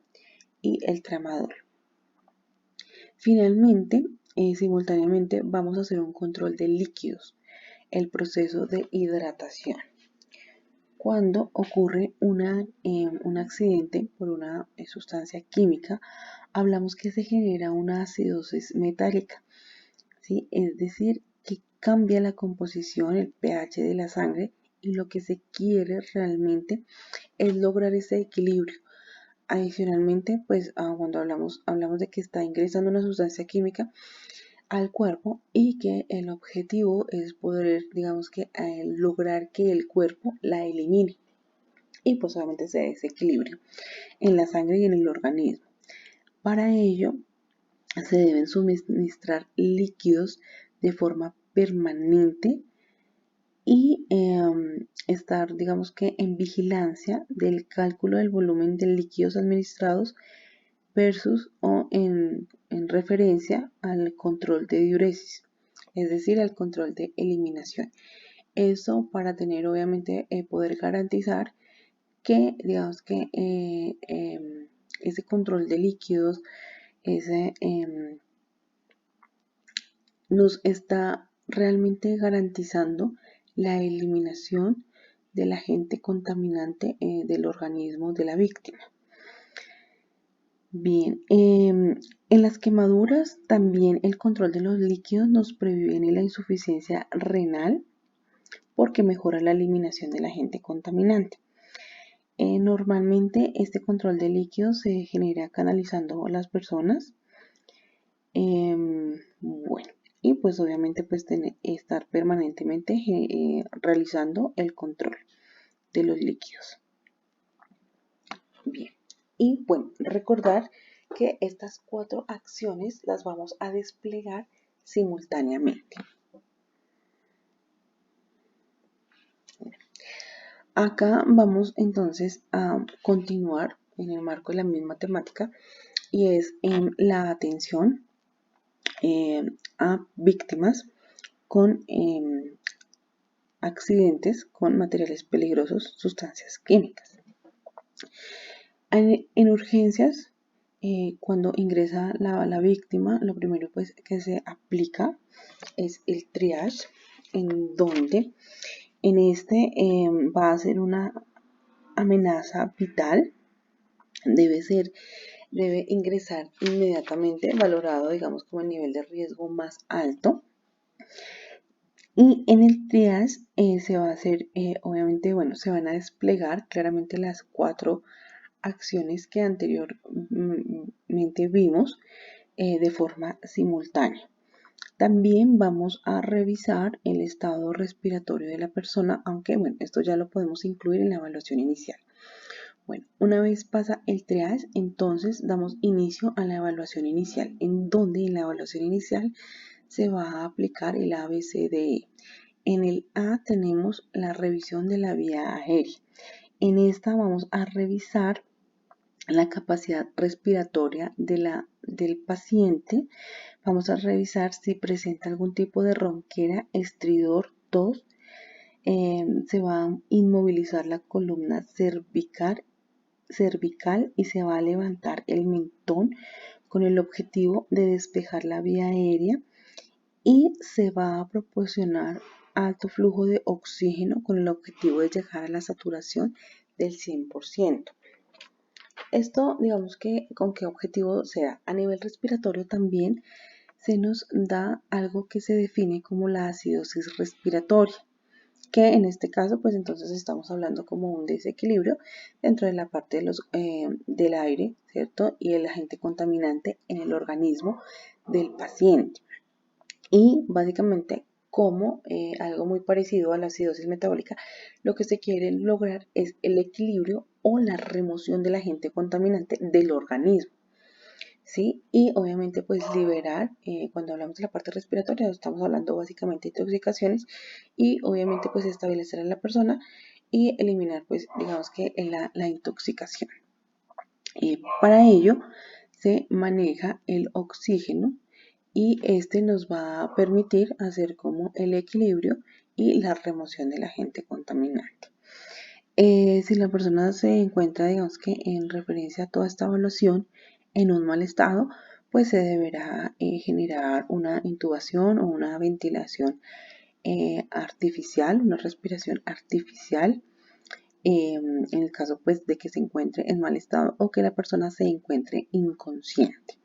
y el tramadol. Finalmente, simultáneamente vamos a hacer un control de líquidos, el proceso de hidratación. Cuando ocurre un accidente por una sustancia química, hablamos que se genera una acidosis metálica, ¿sí? Es decir, que cambia la composición, el pH de la sangre, y lo que se quiere realmente es lograr ese equilibrio. Adicionalmente, pues cuando hablamos de que está ingresando una sustancia química al cuerpo y que el objetivo es poder, digamos que lograr que el cuerpo la elimine y pues obviamente se desequilibrio en la sangre y en el organismo. Para ello se deben suministrar líquidos de forma permanente y estar, digamos que en vigilancia del cálculo del volumen de líquidos administrados versus o en referencia al control de diuresis, es decir, al control de eliminación. Eso para tener obviamente poder garantizar que digamos que ese control de líquidos nos está realmente garantizando la eliminación del agente contaminante del organismo de la víctima. Bien, en las quemaduras también el control de los líquidos nos previene la insuficiencia renal porque mejora la eliminación del agente contaminante. Normalmente este control de líquidos se genera canalizando a las personas. Bueno, y pues obviamente pues estar permanentemente realizando el control de los líquidos. Bien, y bueno, recordar que estas 4 acciones las vamos a desplegar simultáneamente. Acá vamos entonces a continuar en el marco de la misma temática y es en la atención a víctimas con accidentes con materiales peligrosos, sustancias químicas. En urgencias, cuando ingresa la víctima, lo primero pues que se aplica es el triage, en donde en este va a ser una amenaza vital, debe ingresar inmediatamente, valorado digamos como el nivel de riesgo más alto. Y en el triage se va a hacer, obviamente, bueno, se van a desplegar claramente las 4 acciones que anteriormente vimos de forma simultánea. También vamos a revisar el estado respiratorio de la persona, aunque bueno, esto ya lo podemos incluir en la evaluación inicial. Bueno, una vez pasa el triage, entonces damos inicio a la evaluación inicial, en donde en la evaluación inicial se va a aplicar el ABCDE. En el A tenemos la revisión de la vía aérea. En esta vamos a revisar la capacidad respiratoria del paciente. Vamos a revisar si presenta algún tipo de ronquera, estridor, tos. Se va a inmovilizar la columna cervical y se va a levantar el mentón con el objetivo de despejar la vía aérea y se va a proporcionar alto flujo de oxígeno con el objetivo de llegar a la saturación del 100%. Esto, digamos que, ¿con qué objetivo se da? A nivel respiratorio también se nos da algo que se define como la acidosis respiratoria, que en este caso, pues entonces estamos hablando como un desequilibrio dentro de la parte del aire, ¿cierto? Y el agente contaminante en el organismo del paciente. Y básicamente, como algo muy parecido a la acidosis metabólica, lo que se quiere lograr es el equilibrio o la remoción del agente contaminante del organismo. ¿Sí? Y obviamente pues liberar, cuando hablamos de la parte respiratoria, estamos hablando básicamente de intoxicaciones y obviamente pues establecer a la persona y eliminar pues digamos que la intoxicación. Para ello se maneja el oxígeno y este nos va a permitir hacer como el equilibrio y la remoción del agente contaminante. Si la persona se encuentra, digamos que en referencia a toda esta evaluación, en un mal estado, pues se deberá generar una intubación o una ventilación artificial, una respiración artificial, en el caso pues de que se encuentre en mal estado o que la persona se encuentre inconsciente.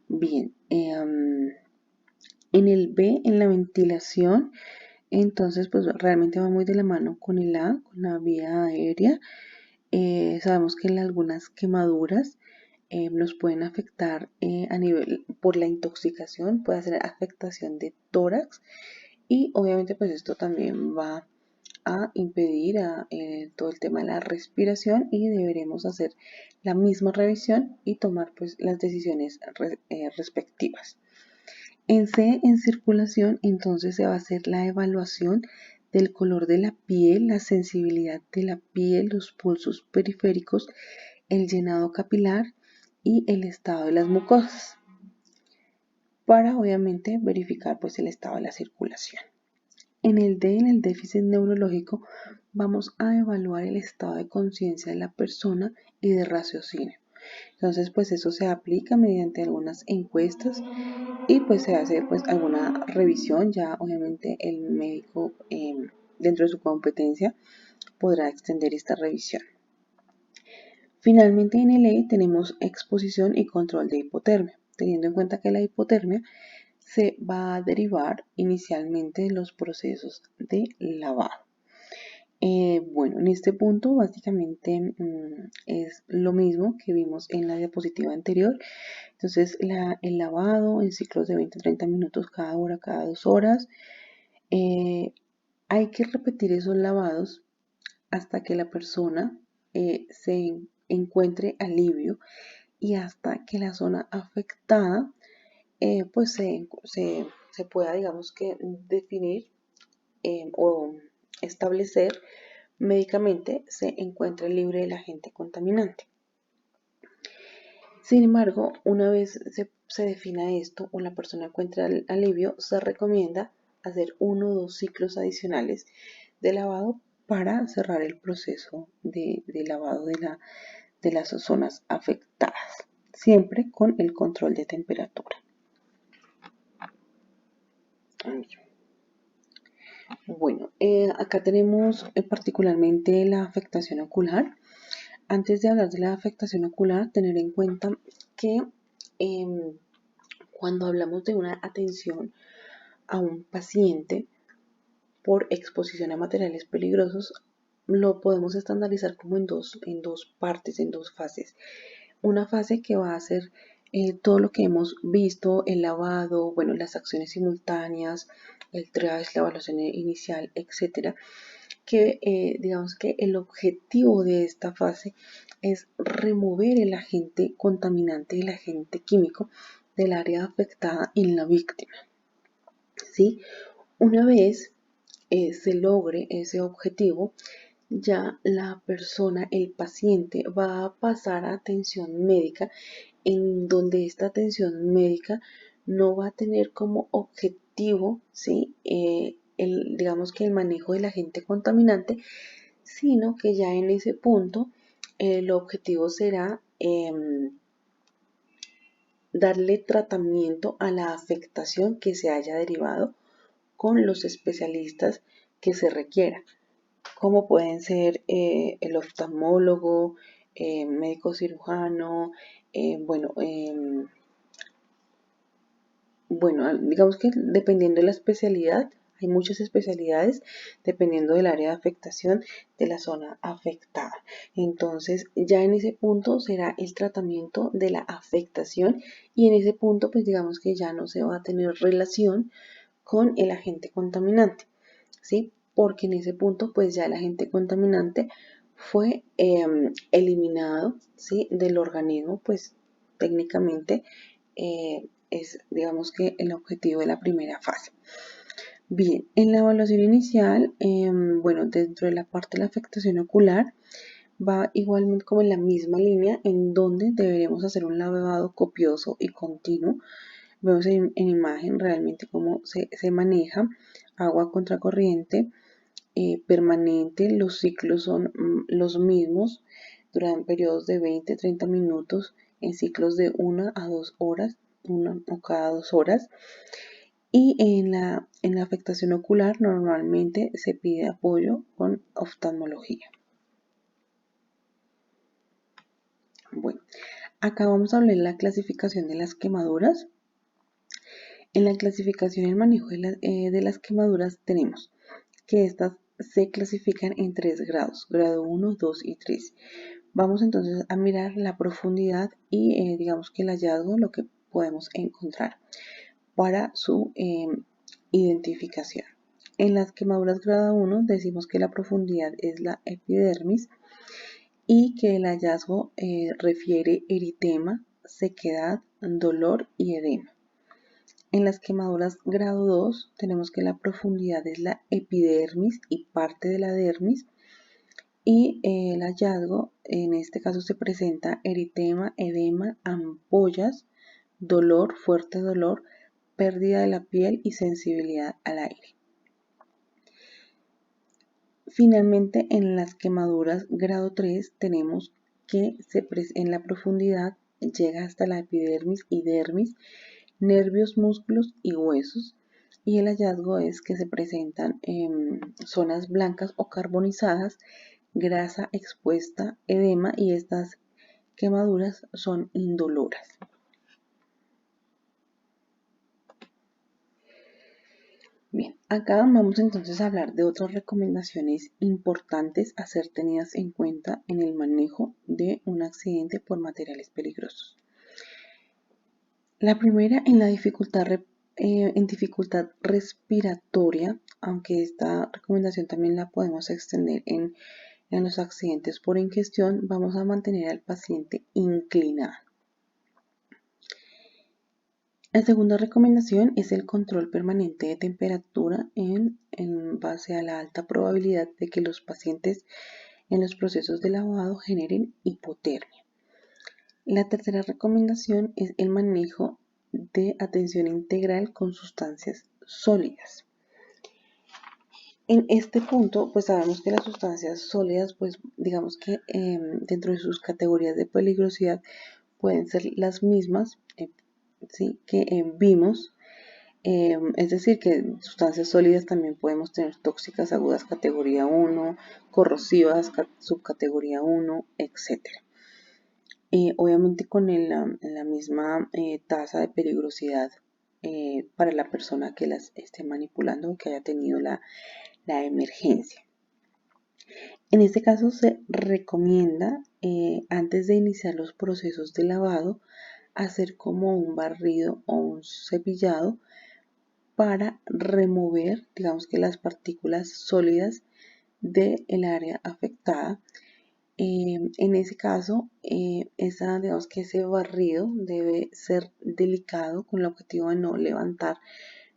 Bien, en el B, en la ventilación, entonces pues realmente va muy de la mano con el A, con la vía aérea. Sabemos que en algunas quemaduras nos pueden afectar por la intoxicación, puede hacer afectación de tórax y obviamente pues esto también va a impedir todo el tema de la respiración y deberemos hacer la misma revisión y tomar pues las decisiones respectivas. En C, en circulación, entonces se va a hacer la evaluación del color de la piel, la sensibilidad de la piel, los pulsos periféricos, el llenado capilar y el estado de las mucosas, para obviamente verificar pues el estado de la circulación. En el D, en el déficit neurológico, vamos a evaluar el estado de conciencia de la persona y de raciocinio. Entonces, pues eso se aplica mediante algunas encuestas y pues se hace pues alguna revisión. Ya obviamente el médico dentro de su competencia podrá extender esta revisión. Finalmente en el E tenemos exposición y control de hipotermia, teniendo en cuenta que la hipotermia se va a derivar inicialmente de los procesos de lavado. Bueno, en este punto básicamente es lo mismo que vimos en la diapositiva anterior. Entonces, el lavado en ciclos de 20-30 minutos cada hora, cada 2 horas. Hay que repetir esos lavados hasta que la persona se encuentre alivio y hasta que la zona afectada pues se pueda, digamos que, definir o establecer médicamente se encuentra libre del agente contaminante. Sin embargo, una vez se defina esto o la persona encuentra el alivio, se recomienda hacer 1 o 2 ciclos adicionales de lavado para cerrar el proceso de lavado de las zonas afectadas, siempre con el control de temperatura. Bueno, acá tenemos particularmente la afectación ocular. Antes de hablar de la afectación ocular, tener en cuenta que cuando hablamos de una atención a un paciente por exposición a materiales peligrosos, lo podemos estandarizar como en dos partes, en 2 fases. Una fase que va a ser todo lo que hemos visto, el lavado, bueno, las acciones simultáneas, el triage, la evaluación inicial, etcétera, que digamos que el objetivo de esta fase es remover el agente contaminante, el agente químico del área afectada en la víctima. ¿Sí? Una vez se logre ese objetivo, ya la persona, el paciente, va a pasar a atención médica, en donde esta atención médica no va a tener como objetivo, ¿sí? Digamos que el manejo del agente contaminante, sino que ya en ese punto el objetivo será darle tratamiento a la afectación que se haya derivado con los especialistas que se requiera, como pueden ser el oftalmólogo, médico cirujano, digamos que dependiendo de la especialidad, hay muchas especialidades dependiendo del área de afectación de la zona afectada. Entonces, ya en ese punto será el tratamiento de la afectación y en ese punto, pues digamos que ya no se va a tener relación con el agente contaminante, ¿sí? Porque en ese punto, pues ya el agente contaminante fue eliminado, ¿sí? Del organismo, pues técnicamente es, digamos que, el objetivo de la primera fase. Bien, en la evaluación inicial, bueno, dentro de la parte de la afectación ocular, va igualmente como en la misma línea en donde deberemos hacer un lavado copioso y continuo. Vemos en imagen realmente cómo se maneja agua contracorriente permanente. Los ciclos son los mismos, duran periodos de 20-30 minutos en ciclos de 1 a 2 horas, 1 o cada 2 horas. Y en la afectación ocular normalmente se pide apoyo con oftalmología. Bueno, acá vamos a hablar de la clasificación de las quemaduras. En la clasificación y el manejo de las quemaduras tenemos que estas se clasifican en 3 grados, grado 1, 2 y 3. Vamos entonces a mirar la profundidad y digamos que el hallazgo, lo que podemos encontrar para su identificación. En las quemaduras grado 1 decimos que la profundidad es la epidermis y que el hallazgo refiere eritema, sequedad, dolor y edema. En las quemaduras grado 2 tenemos que la profundidad es la epidermis y parte de la dermis y el hallazgo en este caso se presenta eritema, edema, ampollas, dolor, fuerte dolor, pérdida de la piel y sensibilidad al aire. Finalmente, en las quemaduras grado 3 tenemos que en la profundidad llega hasta la epidermis y dermis, nervios, músculos y huesos. Y el hallazgo es que se presentan zonas blancas o carbonizadas, grasa expuesta, edema y estas quemaduras son indoloras. Bien, acá vamos entonces a hablar de otras recomendaciones importantes a ser tenidas en cuenta en el manejo de un accidente por materiales peligrosos. La primera en la dificultad respiratoria, aunque esta recomendación también la podemos extender en los accidentes por ingestión, vamos a mantener al paciente inclinado. La segunda recomendación es el control permanente de temperatura en base a la alta probabilidad de que los pacientes en los procesos de lavado generen hipotermia. La tercera recomendación es el manejo de atención integral con sustancias sólidas. En este punto, pues sabemos que las sustancias sólidas, pues digamos que dentro de sus categorías de peligrosidad pueden ser las mismas ¿sí? que vimos. Es decir, que sustancias sólidas también podemos tener tóxicas agudas categoría 1, corrosivas subcategoría 1, etc. Obviamente con la misma tasa de peligrosidad para la persona que las esté manipulando o que haya tenido la emergencia. En este caso se recomienda antes de iniciar los procesos de lavado hacer como un barrido o un cepillado para remover, digamos que las partículas sólidas del área afectada. En ese caso, digamos que ese barrido debe ser delicado con el objetivo de no levantar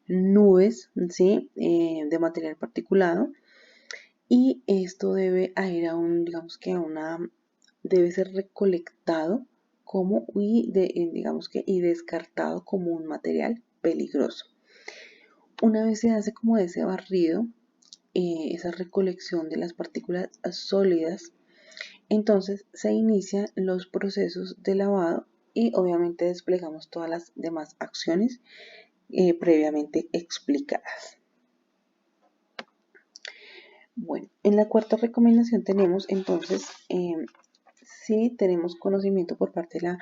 nubes, ¿sí? De material particulado, y esto debe ir a debe ser recolectado y descartado como un material peligroso. Una vez se hace como ese barrido, esa recolección de las partículas sólidas, entonces se inician los procesos de lavado y obviamente desplegamos todas las demás acciones previamente explicadas. Bueno, en la cuarta recomendación tenemos entonces, si tenemos conocimiento por parte de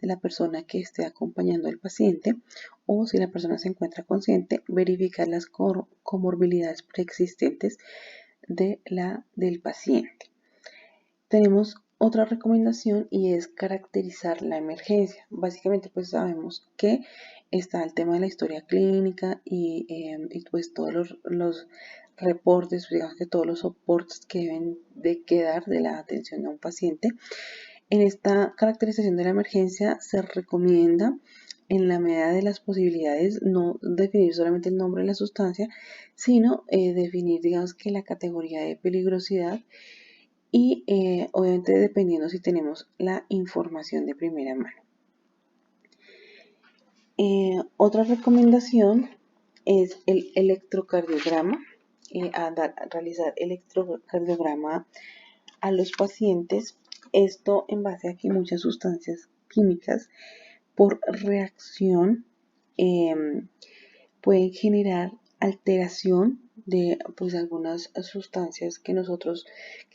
la persona que esté acompañando al paciente o si la persona se encuentra consciente, verificar las comorbilidades preexistentes del paciente. Tenemos otra recomendación y es caracterizar la emergencia. Básicamente pues sabemos que está el tema de la historia clínica y pues todos los reportes, digamos que todos los soportes que deben de quedar de la atención a un paciente. En esta caracterización de la emergencia se recomienda en la medida de las posibilidades no definir solamente el nombre de la sustancia, sino definir digamos que la categoría de peligrosidad y obviamente dependiendo si tenemos la información de primera mano. Otra recomendación es el electrocardiograma, realizar electrocardiograma a los pacientes, esto en base a que muchas sustancias químicas por reacción pueden generar alteración de pues algunas sustancias que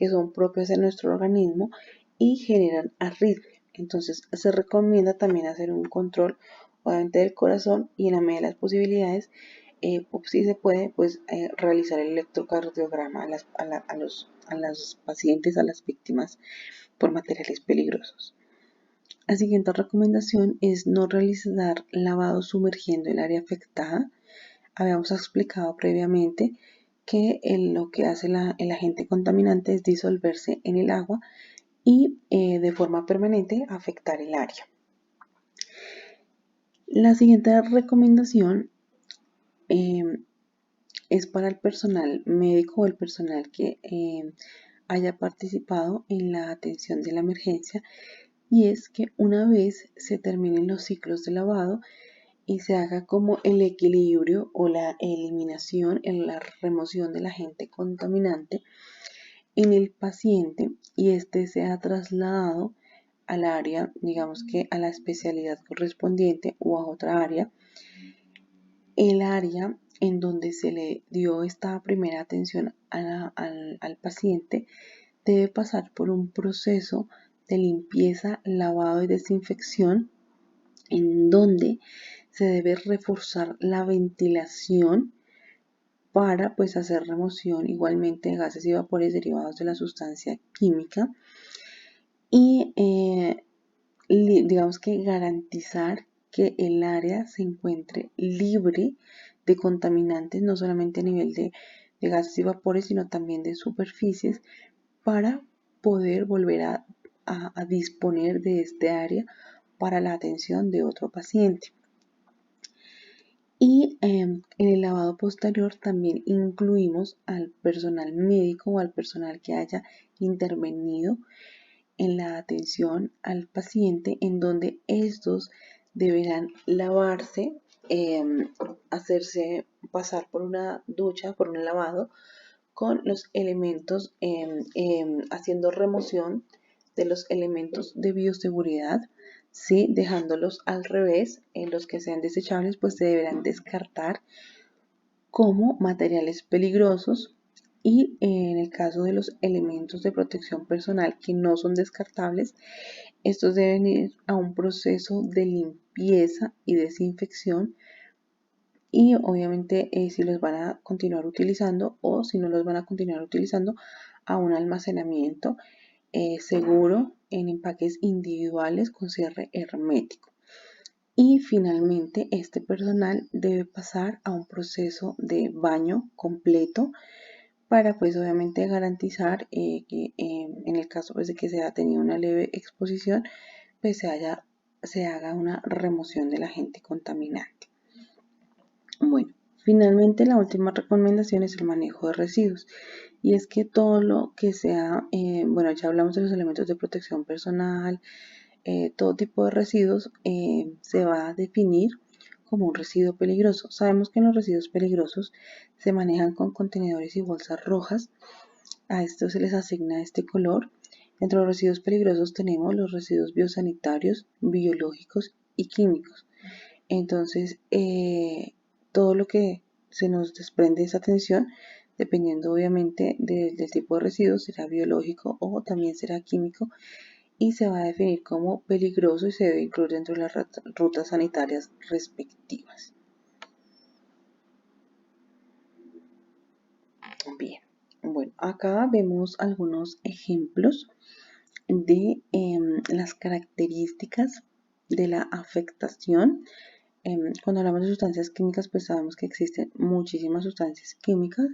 son propias de nuestro organismo y generan arritmia. Entonces se recomienda también hacer un control obviamente del corazón y en la medida de las posibilidades si se puede pues realizar el electrocardiograma a los pacientes, a las víctimas por materiales peligrosos. La siguiente recomendación es no realizar lavado sumergiendo el área afectada. Habíamos explicado previamente que lo que hace el agente contaminante es disolverse en el agua y de forma permanente afectar el área. La siguiente recomendación es para el personal médico o el personal que haya participado en la atención de la emergencia, y es que una vez se terminen los ciclos de lavado y se haga como el equilibrio o la eliminación, la remoción del agente contaminante en el paciente y este sea trasladado al área, digamos que a la especialidad correspondiente o a otra área, el área en donde se le dio esta primera atención al paciente debe pasar por un proceso de limpieza, lavado y desinfección en donde se debe reforzar la ventilación para pues hacer remoción igualmente de gases y vapores derivados de la sustancia química y digamos que garantizar que el área se encuentre libre de contaminantes, no solamente a nivel de gases y vapores, sino también de superficies, para poder volver a disponer de este área para la atención de otro paciente. Y en el lavado posterior también incluimos al personal médico o al personal que haya intervenido en la atención al paciente, en donde estos deberán lavarse, hacerse pasar por una ducha, por un lavado, con los elementos, haciendo remoción de los elementos de bioseguridad, ¿sí? Dejándolos al revés. En los que sean desechables pues se deberán descartar como materiales peligrosos, y en el caso de los elementos de protección personal que no son descartables, estos deben ir a un proceso de limpieza y desinfección, y obviamente si los van a continuar utilizando o si no los van a continuar utilizando, a un almacenamiento seguro en empaques individuales con cierre hermético. Y finalmente este personal debe pasar a un proceso de baño completo para pues obviamente garantizar que en el caso pues, de que se haya tenido una leve exposición, pues se haga una remoción del agente contaminante. Bueno, finalmente la última recomendación es el manejo de residuos, y es que todo lo que sea, bueno, ya hablamos de los elementos de protección personal, todo tipo de residuos se va a definir como un residuo peligroso. Sabemos que los residuos peligrosos se manejan con contenedores y bolsas rojas. A estos se les asigna este color. Entre los residuos peligrosos tenemos los residuos biosanitarios, biológicos y químicos. Entonces, todo lo que se nos desprende de esa atención, dependiendo obviamente del tipo de residuo, será biológico o también será químico, y se va a definir como peligroso y se debe incluir dentro de las rutas sanitarias respectivas. Bien, bueno, acá vemos algunos ejemplos de las características de la afectación. Cuando hablamos de sustancias químicas, pues sabemos que existen muchísimas sustancias químicas.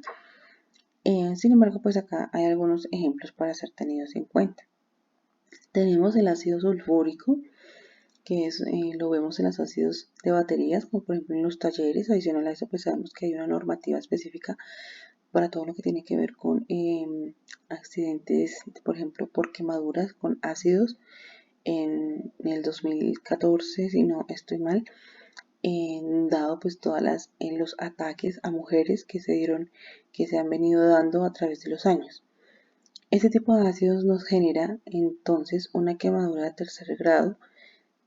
Sin embargo, pues acá hay algunos ejemplos para ser tenidos en cuenta. Tenemos el ácido sulfúrico, que es, lo vemos en los ácidos de baterías, como por ejemplo en los talleres. Adicional a eso, pues sabemos que hay una normativa específica para todo lo que tiene que ver con accidentes, por ejemplo, por quemaduras con ácidos. En el 2014, si no estoy mal, dado pues todas los ataques a mujeres que se han venido dando a través de los años. Este tipo de ácidos nos genera entonces una quemadura de tercer grado,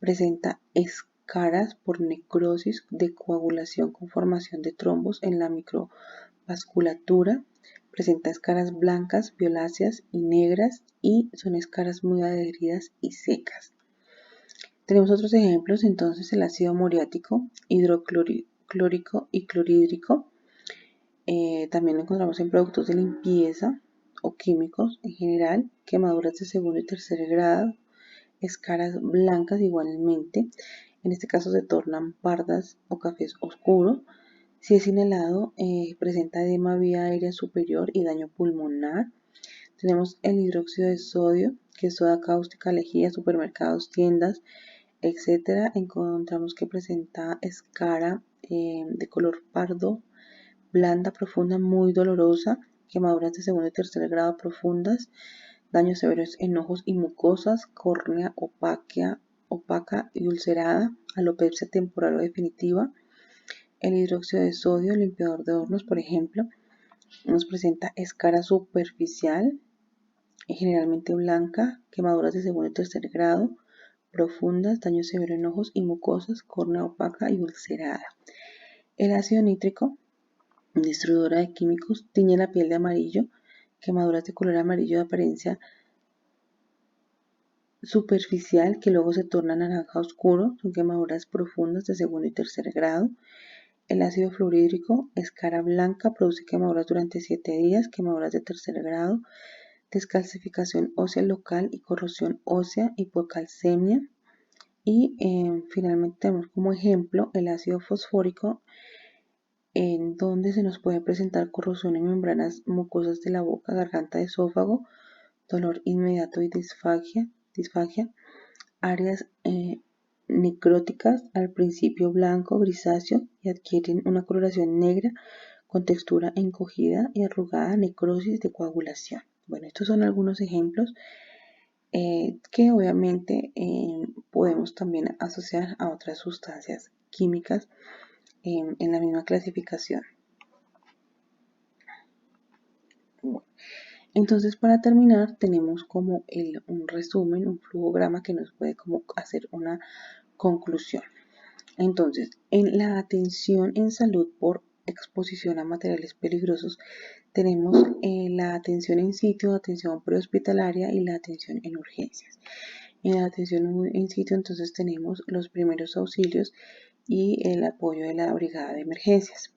presenta escaras por necrosis de coagulación con formación de trombos en la microvasculatura, presenta escaras blancas, violáceas y negras, y son escaras muy adheridas y secas. Tenemos otros ejemplos, entonces el ácido muriático, hidroclórico y clorhídrico. También lo encontramos en productos de limpieza o químicos en general, quemaduras de segundo y tercer grado, escaras blancas igualmente. En este caso se tornan pardas o cafés oscuro. Si es inhalado, presenta edema vía aérea superior y daño pulmonar. Tenemos el hidróxido de sodio, que es soda cáustica, lejía, supermercados, tiendas, etcétera. Encontramos que presenta escara de color pardo, blanda, profunda, muy dolorosa, quemaduras de segundo y tercer grado profundas, daños severos en ojos y mucosas, córnea opaca y ulcerada, alopecia temporal o definitiva. El hidróxido de sodio, limpiador de hornos, por ejemplo, nos presenta escara superficial, generalmente blanca, quemaduras de segundo y tercer grado profundas, daño severo en ojos y mucosas, córnea opaca y ulcerada. El ácido nítrico, destruidora de químicos, tiñe la piel de amarillo, quemaduras de color amarillo de apariencia superficial que luego se torna naranja oscuro, son quemaduras profundas de segundo y tercer grado. el ácido fluorhídrico, escara blanca, produce quemaduras durante 7 días, quemaduras de tercer grado, descalcificación ósea local y corrosión ósea, hipocalcemia. Y finalmente tenemos como ejemplo el ácido fosfórico, en donde se nos puede presentar corrosión en membranas mucosas de la boca, garganta, esófago, dolor inmediato y disfagia, áreas necróticas al principio blanco grisáceo y adquieren una coloración negra con textura encogida y arrugada, necrosis de coagulación. Bueno, estos son algunos ejemplos que obviamente podemos también asociar a otras sustancias químicas en la misma clasificación. Bueno, entonces, para terminar, tenemos como un resumen, un flujograma que nos puede como hacer una conclusión. Entonces, en la atención en salud por exposición a materiales peligrosos, tenemos la atención en sitio, atención prehospitalaria y la atención en urgencias. En la atención en sitio, entonces, tenemos los primeros auxilios y el apoyo de la brigada de emergencias.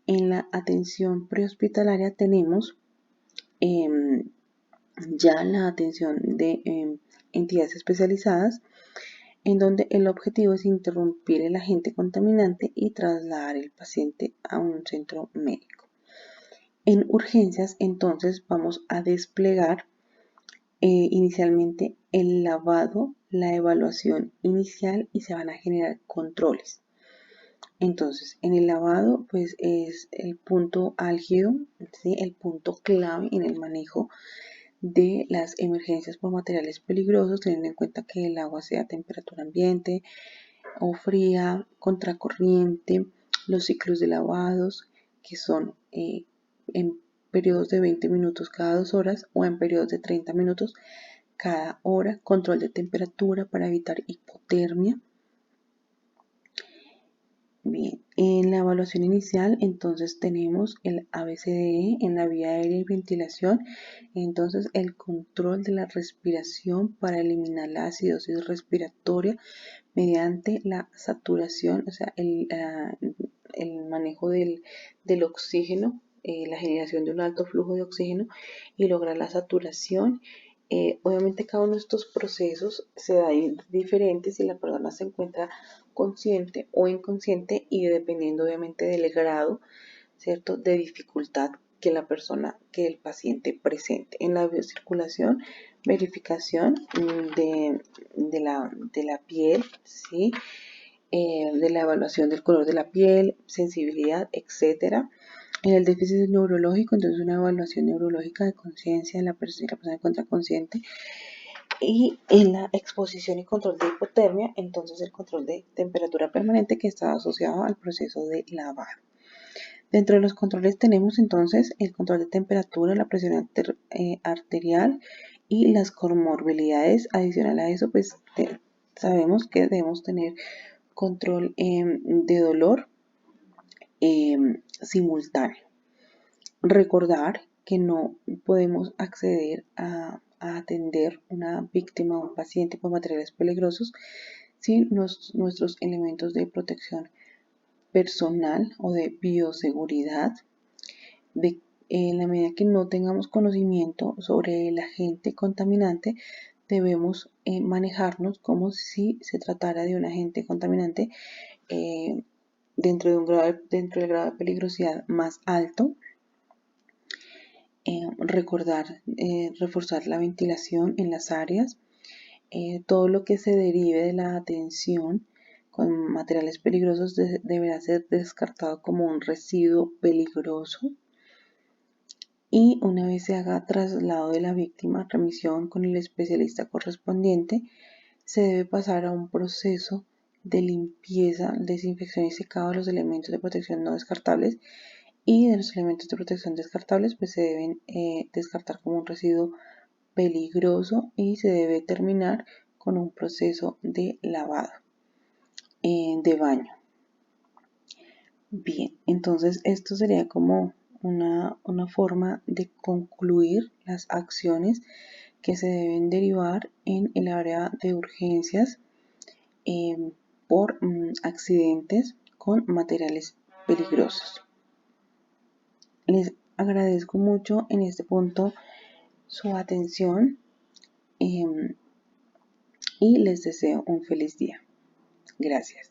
En la atención prehospitalaria tenemos ya la atención de entidades especializadas, en donde el objetivo es interrumpir el agente contaminante y trasladar el paciente a un centro médico. En urgencias, entonces, vamos a desplegar inicialmente el lavado, la evaluación inicial y se van a generar controles. Entonces, en el lavado, pues es el punto álgido, ¿sí? El punto clave en el manejo de las emergencias por materiales peligrosos, teniendo en cuenta que el agua sea a temperatura ambiente o fría, contracorriente, los ciclos de lavados, que son en periodos de 20 minutos cada 2 horas o en periodos de 30 minutos cada hora, control de temperatura para evitar hipotermia. Bien, en la evaluación inicial, entonces tenemos el ABCDE en la vía aérea y ventilación, entonces el control de la respiración para eliminar la acidosis respiratoria mediante la saturación, o sea, el manejo del oxígeno, la generación de un alto flujo de oxígeno y lograr la saturación. Obviamente cada uno de estos procesos se da diferente si la persona se encuentra consciente o inconsciente y dependiendo obviamente del grado, ¿cierto?, de dificultad que el paciente presente. En la biocirculación, verificación de la piel, ¿sí? De la evaluación del color de la piel, sensibilidad, etc. En el déficit neurológico, entonces una evaluación neurológica de conciencia de la persona se encuentra consciente. Y en la exposición y control de hipotermia, entonces el control de temperatura permanente que está asociado al proceso de lavado. Dentro de los controles tenemos entonces el control de temperatura, la presión arterial y las comorbilidades. Adicional a eso, pues sabemos que debemos tener control de dolor simultáneo. Recordar que no podemos acceder a atender una víctima o un paciente con materiales peligrosos sin nuestros elementos de protección personal o de bioseguridad. En la medida que no tengamos conocimiento sobre el agente contaminante, debemos manejarnos como si se tratara de un agente contaminante dentro del grado de peligrosidad más alto. Reforzar la ventilación en las áreas, todo lo que se derive de la atención con materiales peligrosos deberá ser descartado como un residuo peligroso y una vez se haga traslado de la víctima, remisión con el especialista correspondiente, se debe pasar a un proceso de limpieza, desinfección y secado de los elementos de protección no descartables. Y de los elementos de protección descartables, pues se deben descartar como un residuo peligroso y se debe terminar con un proceso de lavado, de baño. Bien, entonces esto sería como una forma de concluir las acciones que se deben derivar en el área de urgencias por accidentes con materiales peligrosos. Les agradezco mucho en este punto su atención y les deseo un feliz día. Gracias.